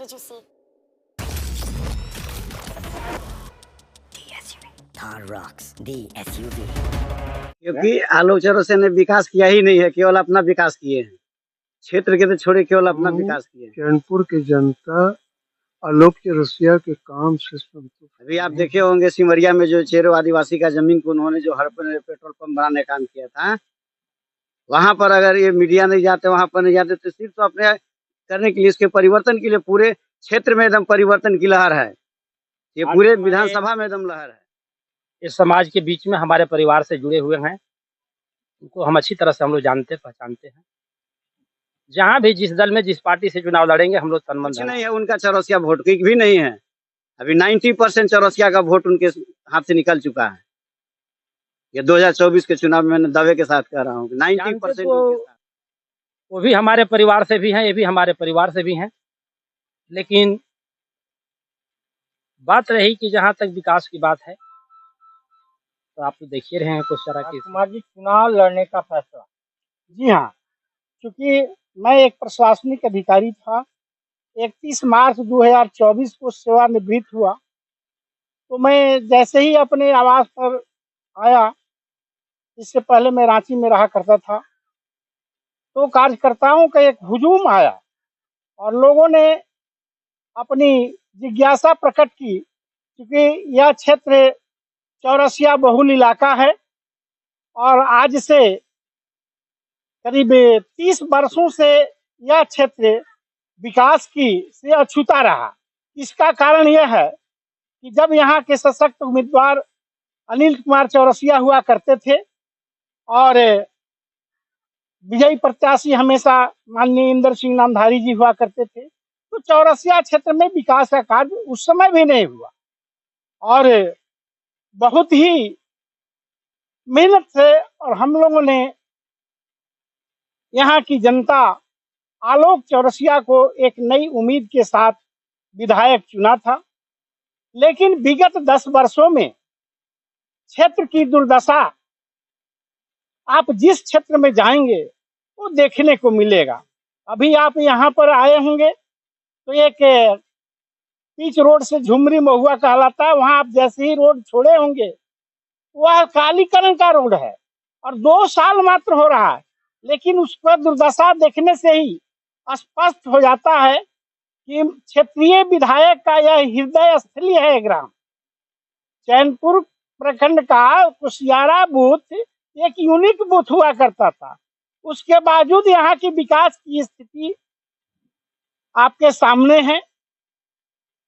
did you see? The SUV. Thar rocks. The SUV. क्योंकि आलोक चौरसिया ने विकास किया ही नहीं है, केवल अपना विकास किए हैं। क्षेत्र के तो छोड़े, केवल अपना विकास किए हैं। चैनपुर की जनता आलोक चौरसिया के काम से संतुष्ट। अभी आप देखे होंगे सिमरिया में जो चेरो आदिवासी का जमीन को उन्होंने जो हड़प पेट्रोल पंप बनाने का काम किया था, वहां पर अगर ये मीडिया नहीं जाते, वहां पर नहीं जाते, तो सिर्फ तो अपने करने के लिए, इसके परिवर्तन के लिए पूरे क्षेत्र में एकदम परिवर्तन की लहर है। ये पूरे विधानसभा में एकदम लहर है। इस समाज के बीच में हमारे परिवार से जुड़े हुए हैं, उनको हम अच्छी तरह से हम लोग जानते पहचानते हैं। जहाँ भी जिस दल में जिस पार्टी से चुनाव लड़ेंगे हम लोग तन मन कुछ नहीं है उनका चौरसिया वोट की भी नहीं है। अभी 90% चौरसिया का वोट उनके हाथ से निकल चुका है। ये 2024 के चुनाव में मैंने दावे के साथ कह रहा हूँ 90% वो भी हमारे परिवार से भी हैं, ये भी हमारे परिवार से भी हैं। लेकिन बात रही कि जहाँ तक विकास की बात है, तो आप तो देख ही रहे हैं कुछ तरह की कुमार जी चुनाव लड़ने का फैसला। जी हाँ, क्योंकि मैं एक प्रशासनिक अधिकारी था। 31 मार्च 2024 को सेवानिवृत्त हुआ, तो मैं जैसे ही अपने आवास पर आया, इससे पहले मैं रांची में रहा करता था, तो कार्यकर्ताओं का एक हुजूम आया और लोगों ने अपनी जिज्ञासा प्रकट की, क्योंकि यह क्षेत्र चौरसिया बहुल इलाका है और आज से करीब 30 वर्षों से यह क्षेत्र विकास की से अछूता रहा। इसका कारण यह है कि जब यहाँ के सशक्त उम्मीदवार अनिल कुमार चौरसिया हुआ करते थे और विजयी प्रत्याशी हमेशा माननीय इंदर सिंह नामधारी जी हुआ करते थे, तो चौरसिया क्षेत्र में विकास का कार्य उस समय भी नहीं हुआ और बहुत ही मेहनत से और हम लोगों ने यहाँ की जनता आलोक चौरसिया को एक नई उम्मीद के साथ विधायक चुना था। लेकिन विगत 10 वर्षों में क्षेत्र की दुर्दशा आप जिस क्षेत्र में जाएंगे वो देखने को मिलेगा। अभी आप यहाँ पर आए होंगे तो एक पीच रोड से झुमरी महुआ कहलाता है, वहां आप जैसे ही रोड छोड़े होंगे वह कालीकरण का रोड है और 2 साल मात्र हो रहा है, लेकिन उस पर दुर्दशा देखने से ही स्पष्ट हो जाता है कि क्षेत्रीय विधायक का यह हृदय स्थलीय है ग्राम। चैनपुर प्रखंड का कुशियारा बूथ एक यूनिक बूथ हुआ करता था, उसके बावजूद यहाँ की विकास की स्थिति आपके सामने है।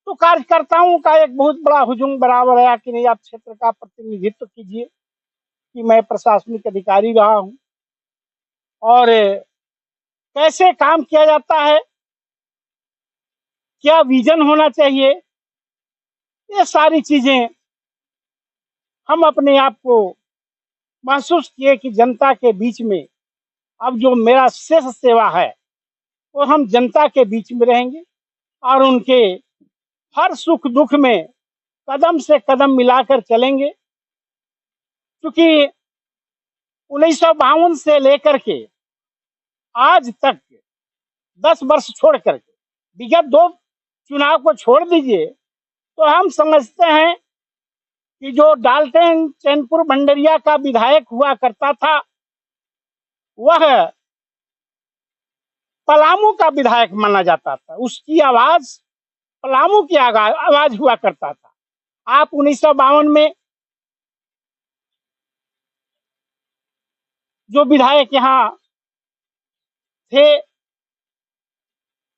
तो कार्यकर्ताओं का एक बहुत बड़ा हुजूम बराबर है कि नहीं, आप क्षेत्र का प्रतिनिधित्व कीजिए कि मैं प्रशासनिक अधिकारी रहा हूं और कैसे काम किया जाता है, क्या विजन होना चाहिए, ये सारी चीजें हम अपने आप को महसूस किए कि जनता के बीच में अब जो मेरा शेष सेवा है वो हम जनता के बीच में रहेंगे और उनके हर सुख दुख में कदम से कदम मिलाकर चलेंगे। क्योंकि 1952 से लेकर के आज तक 10 वर्ष छोड़ करके विगत 2 चुनाव को छोड़ दीजिए तो हम समझते हैं कि जो डाल्टन चैनपुर भंडरिया का विधायक हुआ करता था वह पलामू का विधायक माना जाता था। उसकी आवाज पलामू की आवाज हुआ करता था। आप 1952 में जो विधायक यहाँ थे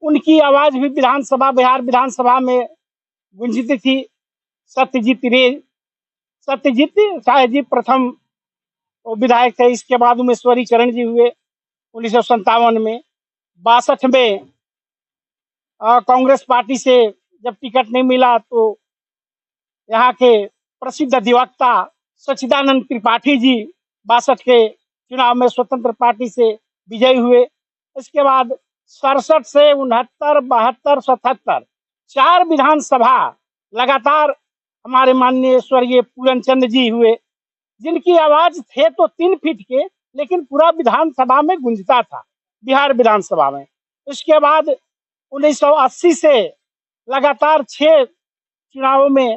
उनकी आवाज भी बिहार विधानसभा में गूंजती थी। सत्यजीत शायद जी प्रथम विधायक थे, इसके बाद उमेश्वरी चरण जी हुए 1957 में। 62 में कांग्रेस पार्टी से जब टिकट नहीं मिला तो यहाँ के प्रसिद्ध अधिवक्ता सच्चिदानंद त्रिपाठी जी 62 के चुनाव में स्वतंत्र पार्टी से विजयी हुए। इसके बाद 67 से 69, 72, 77 4 विधानसभा लगातार हमारे माननीय स्वर्गीय पूरन चंद्र जी हुए, जिनकी आवाज थे तो 3 फीट के, लेकिन पूरा विधानसभा में गूंजता था, बिहार विधानसभा में। इसके बाद 1980 से लगातार 6 चुनावों में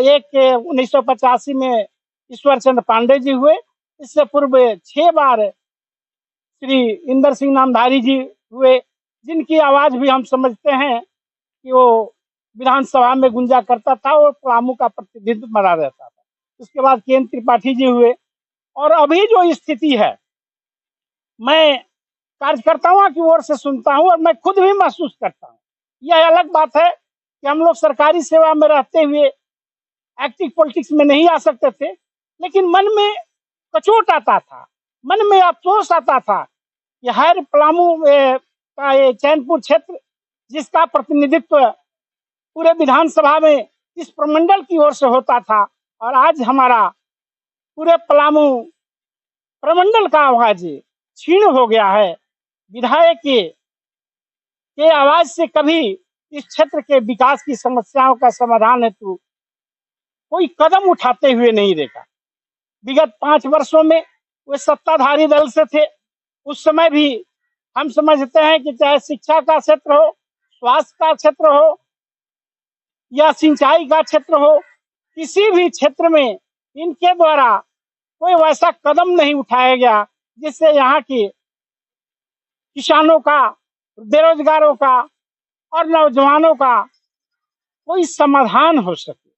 एक 1985 में ईश्वर चंद्र पांडे जी हुए। इससे पूर्व 6 बार श्री इंदर सिंह नामधारी जी हुए, जिनकी आवाज भी हम समझते हैं कि वो विधानसभा में गुंजा करता था और पलामू का प्रतिनिधित्व बना रहता था। उसके बाद केएन त्रिपाठी जी हुए। और अभी जो स्थिति है, मैं कार्यकर्ताओं की ओर से सुनता हूं और मैं खुद भी महसूस करता हूं। यह अलग बात है कि हम लोग सरकारी सेवा में रहते हुए एक्टिव पॉलिटिक्स में नहीं आ सकते थे, लेकिन मन में कचोट आता था, मन में अफसोस आता था कि हर पलामू का ये चैनपुर क्षेत्र जिसका प्रतिनिधित्व पूरे विधानसभा में इस प्रमंडल की ओर से होता था, और आज हमारा पूरे पलामू प्रमंडल का आवाज छीन हो गया है। विधायक के आवाज से कभी इस क्षेत्र के विकास की समस्याओं का समाधान हेतु कोई कदम उठाते हुए नहीं देखा। विगत 5 वर्षों में वे सत्ताधारी दल से थे। उस समय भी हम समझते हैं कि चाहे शिक्षा का क्षेत्र हो, स्वास्थ्य का क्षेत्र हो या सिंचाई का क्षेत्र हो, किसी भी क्षेत्र में इनके द्वारा कोई वैसा कदम नहीं उठाया गया जिससे यहाँ के किसानों का, बेरोजगारों का और नौजवानों का कोई समाधान हो सके।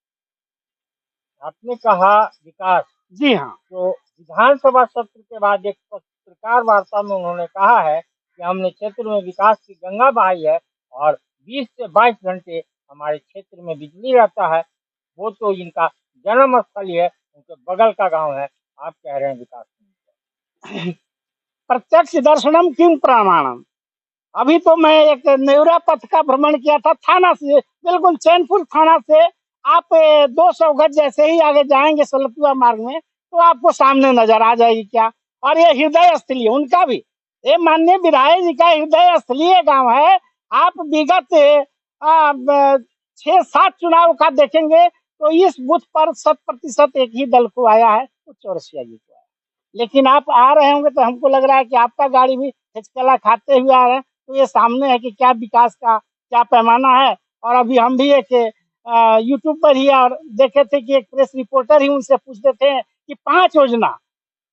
आपने कहा विकास। जी हाँ, तो विधानसभा सत्र के बाद एक पत्रकार वार्ता में उन्होंने कहा है कि हमने क्षेत्र में विकास की गंगा बहाई है और 20 से 22 घंटे हमारे क्षेत्र में बिजली रहता है। वो तो इनका जन्म स्थल ही है, उनके बगल का गांव है। आप कह रहे हैं विकास नहीं। प्रत्यक्ष दर्शनम किम प्रमाणम। अभी तो मैं एक नेवरा पथ का भ्रमण किया था, थाना से बिल्कुल चैनपुर थाना से आप 200 गज जैसे ही आगे जाएंगे सलतुआ मार्ग में तो आपको सामने नजर आ जाएगी क्या। और ये हृदय स्थलीय उनका भी, ये माननीय विधायक जी का हृदय स्थलीय गांव है। आप विगत 6-7 चुनाव का देखेंगे तो इस बूथ पर 100% एक ही दल को आया है, तो चौरसिया जी को आया। लेकिन आप आ रहे होंगे तो हमको लग रहा है कि आपका गाड़ी भी हिचकला खाते हुए आ रहे हैं। तो ये सामने है कि क्या विकास का क्या पैमाना है। और अभी हम भी एक यूट्यूब पर ही और देखे थे कि एक प्रेस रिपोर्टर ही उनसे पूछते थे कि 5 योजना,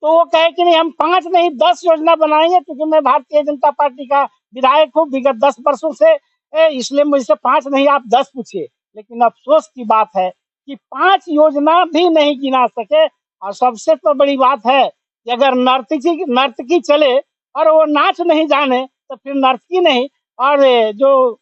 तो वो कहे कि नहीं हम 5 नहीं 10 योजना बनाएंगे, क्योंकि मैं भारतीय जनता पार्टी का विधायक हूँ विगत 10 वर्षों से, इसलिए मुझसे 5 नहीं आप 10 पूछिए। लेकिन अफसोस की बात है कि 5 योजना भी नहीं गिना सके। और सबसे तो बड़ी बात है कि अगर नर्तकी चले और वो नाच नहीं जाने तो फिर नर्तकी नहीं। और जो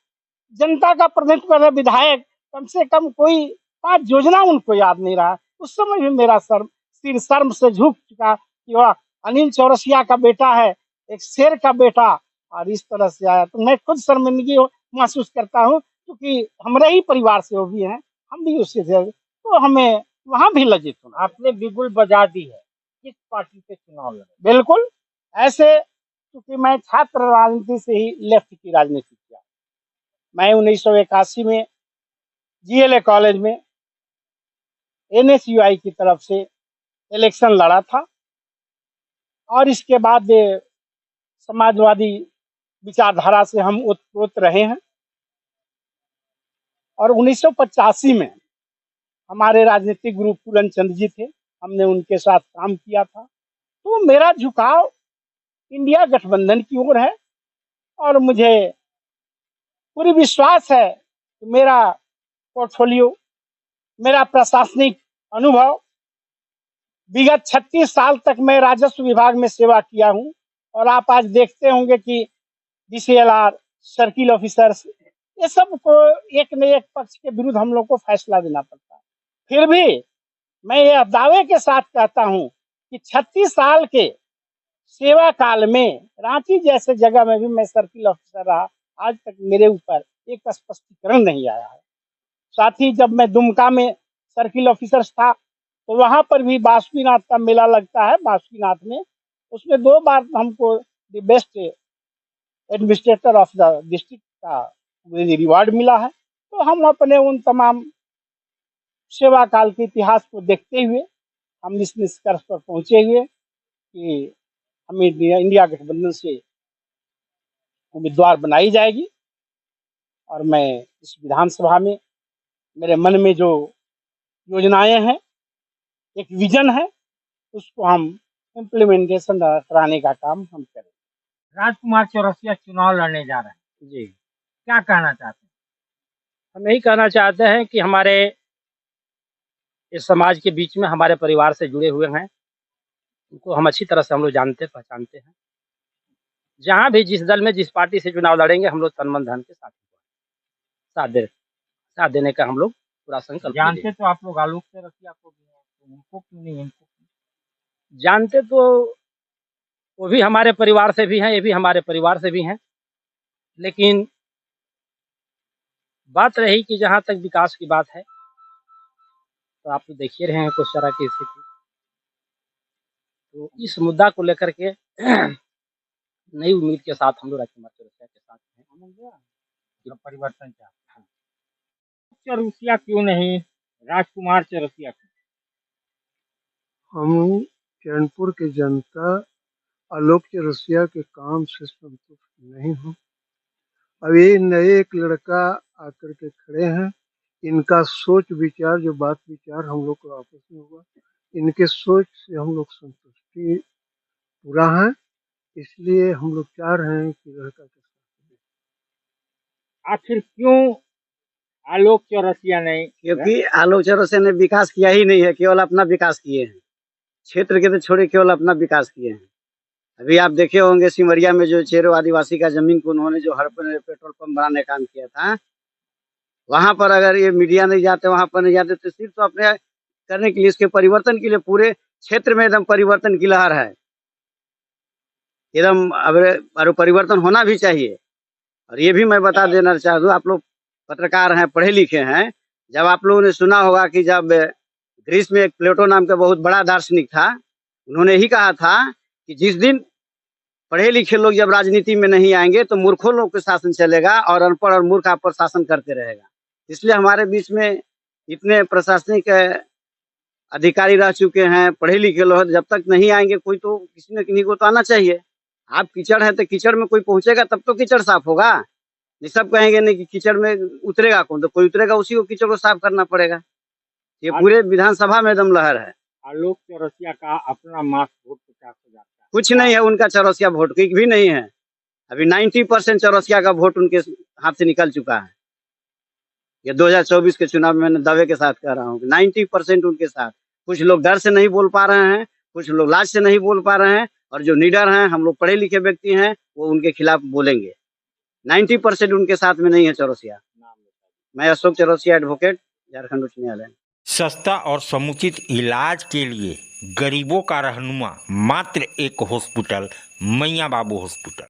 जनता का प्रतिनिधित्व कर रहे विधायक, कम से कम कोई 5 योजना उनको याद नहीं रहा। उस समय भी मेरा सिर शर्म से झुक चुका कि वह अनिल चौरसिया का बेटा है, एक शेर का बेटा, और इस तरह से आया। तो मैं खुद शर्मिंदगी महसूस करता हूँ, क्योंकि हमारे ही परिवार से वो भी हैं, हम भी उससे थे, तो हमें वहां भी लज्जित होना। आपने बिगुल बजा दी है, किस पार्टी से चुनाव लड़े? बिल्कुल ऐसे, क्योंकि मैं छात्र राजनीति से ही लेफ्ट की राजनीति किया। मैं 1981 में जीएलए कॉलेज में एनएसयूआई की तरफ से इलेक्शन लड़ा था, और इसके बाद समाजवादी विचारधारा से हम उत्प्रोत रहे हैं। और 1985 में हमारे राजनीतिक गुरु पूरन चंद जी थे, हमने उनके साथ काम किया था। तो मेरा झुकाव इंडिया गठबंधन की ओर है, और मुझे पूरी विश्वास है कि मेरा पोर्टफोलियो, मेरा प्रशासनिक अनुभव, विगत 36 साल तक मैं राजस्व विभाग में सेवा किया हूं। और आप आज देखते होंगे कि डीसीएलआर, सर्किल ऑफिसर्स, ये सब को एक न एक पक्ष के विरुद्ध हम लोग को फैसला देना पड़ता है। फिर भी मैं यह दावे के साथ कहता हूं कि 36 साल के सेवा काल में रांची जैसे जगह में भी मैं सर्किल ऑफिसर रहा, आज तक मेरे ऊपर एक स्पष्टीकरण नहीं आया है। साथ ही जब मैं दुमका में सर्किल ऑफिसर था तो वहां पर भी बासुकीनाथ का मेला लगता है, बासुकीनाथ में, उसमें 2 बार हमको the best administrator of the district का रिवार्ड मिला है। तो हम अपने उन तमाम सेवा काल के इतिहास को देखते हुए हम इस निष्कर्ष पर पहुंचे हुए कि हमें इंडिया गठबंधन से उम्मीदवार बनाई जाएगी। और मैं इस विधानसभा में मेरे मन में जो योजनाएं हैं, एक विजन है, उसको हम इम्प्लीमेंटेशन कराने का काम हम करें। राजकुमार चौरसिया चुनाव लड़ने जा रहे हैं, जी, क्या कहना चाहते हैं? हम यही कहना चाहते हैं कि हमारे इस समाज के बीच में हमारे परिवार से जुड़े हुए हैं, उनको हम अच्छी तरह से हम लोग जानते पहचानते हैं। जहाँ भी जिस दल में जिस पार्टी से चुनाव लड़ेंगे हम लोग तन मन धन के साथ देने का हम लोग पूरा संकल्प जानते लेंगे। तो आप लोग आलोक चौरसिया को भी हैं, तो उनको क्यों नहीं, इनको क्यों? जानते तो वो भी हमारे परिवार से भी हैं, ये भी हमारे परिवार से भी हैं, लेकिन बात रही कि जहाँ तक विकास की बात है, तो आप तो देख ही रहे हैं कुछ तरह की स्थिति। तो इस मुद्दा को लेकर के नई उम्मीद के साथ हम लोग राजकुमार चौरसिया के साथ हैं। तो परिवर्तन चाहते हैं। चौरसिया क्यों नहीं, राजकुमार चौरसिया क्यों? हम चैनपुर की जनता आलोक चौरसिया के काम से संतुष्ट नहीं हूँ। अब ये नए एक लड़का आकर के खड़े हैं, इनका सोच विचार जो बात विचार हम लोग को आपस में हुआ, इनके सोच से हम लोग संतुष्टि पूरा है, इसलिए हम लोग चाह रहे हैं कि लड़का के साथ। आखिर क्यों आलोक चौरसिया नहीं? क्योंकि आलोक चौरसिया ने विकास किया ही नहीं है, केवल अपना विकास किए हैं। क्षेत्र के तो छोड़े, केवल अपना विकास किए हैं। अभी आप देखे होंगे सिमरिया में जो चेरो आदिवासी का जमीन को उन्होंने जो हड़पने पेट्रोल पंप बनाने का काम किया था, वहां पर अगर ये मीडिया नहीं जाते, वहां पर नहीं जाते, तो सिर्फ तो अपने करने के लिए, इसके परिवर्तन के लिए पूरे क्षेत्र में एकदम परिवर्तन की लहर है एकदम। अब परिवर्तन होना भी चाहिए। और ये भी मैं बता देना चाह दूं, आप लोग पत्रकार हैं, पढ़े लिखे हैं, जब आप लोगों ने सुना होगा कि जब ग्रीस में एक प्लेटो नाम का बहुत बड़ा दार्शनिक था, उन्होंने ही कहा था कि जिस दिन पढ़े लिखे लोग जब राजनीति में नहीं आएंगे तो मूर्खों लोग का शासन चलेगा और अनपढ़ और मूर्ख आप पर शासन करते रहेगा। इसलिए हमारे बीच में इतने प्रशासनिक अधिकारी रह चुके हैं, पढ़े लिखे लोग, जब तक नहीं आएंगे कोई तो किसी न किसी को तो आना चाहिए। आप कीचड़ है तो कीचड़ में कोई पहुंचेगा तब तो कीचड़ साफ होगा। ये सब कहेंगे नहीं कि कीचड़ में उतरेगा कौन, तो कोई उतरेगा, उसी को कीचड़ को साफ करना पड़ेगा। ये पूरे विधानसभा में एकदम लहर है। आलोक चौरसिया का अपना मास वोट 50 हो जाता है, कुछ नहीं है उनका चौरसिया वोट, की भी नहीं है। अभी 90% चौरसिया का वोट उनके हाथ से निकल चुका है। ये 2024 के चुनाव में मैंने दावे के साथ कह रहा हूँ 90% उनके साथ। कुछ लोग डर से नहीं बोल पा रहे हैं, कुछ लोग लाज से नहीं बोल पा रहे हैं, और जो निडर हैं, हम लोग पढ़े लिखे व्यक्ति हैं, वो उनके खिलाफ बोलेंगे। 90% उनके साथ में नहीं है चौरसिया। मैं अशोक चौरसिया, एडवोकेट, झारखंड उच्च न्यायालय। सस्ता और समुचित इलाज के लिए गरीबों का रहनुमा मात्र एक हॉस्पिटल, मैया बाबू हॉस्पिटल।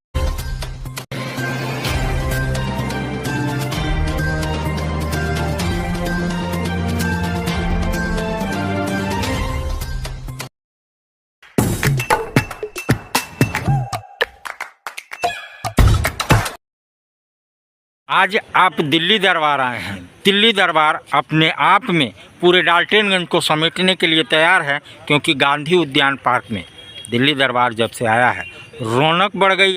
आज आप दिल्ली दरबार आए हैं। दिल्ली दरबार अपने आप में पूरे डाल्टनगंज को समेटने के लिए तैयार है, क्योंकि गांधी उद्यान पार्क में दिल्ली दरबार जब से आया है रौनक बढ़ गई।